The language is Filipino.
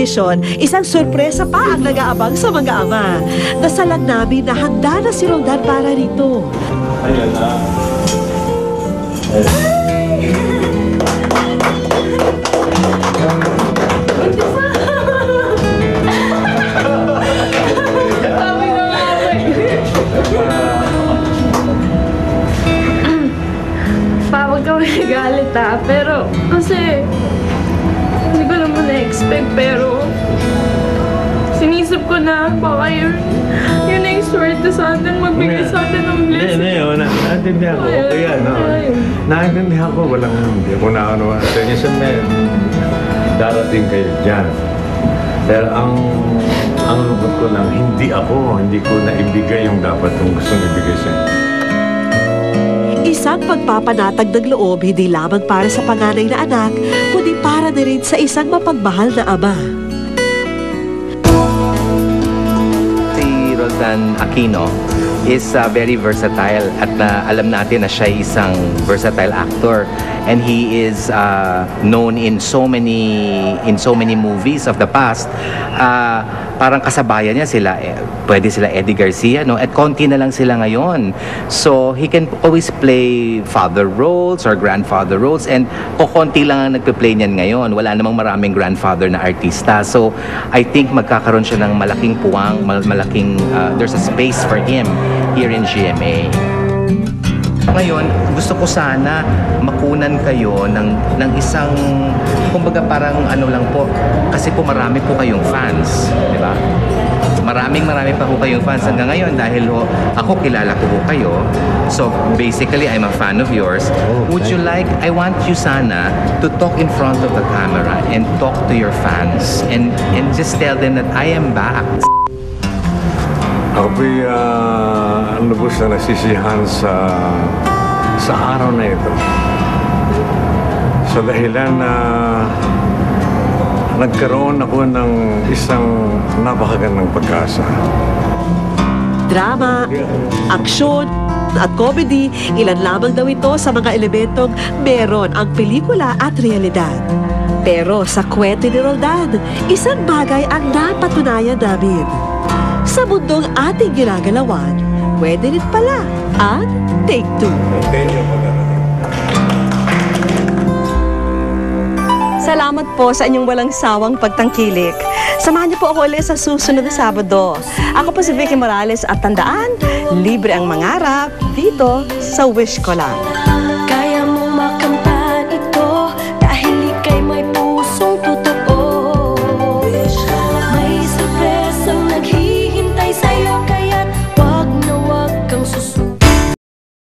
tradisyon, isang sorpresa pa ang nag-aabang sa mga ama. Dasalan namin na handa na si Roldan para rito. Ayan na. Huwag ka magalit pero kasi hindi ko naman na-expect pero sinisip ko na baka yun na yung swerte sa atin, magbigay sa atin ng blessing. Hindi, naintindihan ko. Okay yan, no? Naintindihan ko, hindi ako nakanuha sa inyo sa men. Darating kayo dyan. Pero ang lungkot ko lang, hindi ko naibigay yung dapat kong gustong ibigay sa inyo. Isang pagpapanatag ng loob hindi lamang para sa panganay na anak, kundi para na rin sa isang mapagmahal na ama. Si Roldan Aquino is very versatile at alam natin na siya isang versatile actor, and he is known in so many movies of the past. Parang kasabayan niya pwede sila Eddie Garcia, no? At konti na lang sila ngayon. So, he can always play father roles or grandfather roles, and konti lang ang nagpe-play niyan ngayon. Wala namang maraming grandfather na artista. So, I think magkakaroon siya ng malaking puwang, there's a space for him here in GMA. Ngayon, gusto ko sana makunan kayo ng isang, kumbaga parang ano lang po, kasi po marami po kayong fans, di ba? Maraming pa po kayong fans hanggang ngayon dahil ako kilala ko po kayo. So basically, I'm a fan of yours. Would you like, I want you sana to talk in front of the camera and talk to your fans and just tell them that I am back. Ako po'y lubos na nasisiyahan sa araw na ito. Sa dahilan na nagkaroon ako ng isang napakagandang pag-asa. Drama, aksyon, at comedy, ilan lamang daw ito sa mga elementong meron ang pelikula at realidad. Pero sa kwento ni Roldan, isang bagay ang napatunayan namin. Sa mundong ating ginagalawan, pwede rin pala ang take two. Salamat po sa inyong walang sawang pagtangkilik. Samahan niyo po ako ulit sa susunod na Sabado. Ako po si Vicky Morales at tandaan, libre ang mangarap dito sa Wish Ko Lang.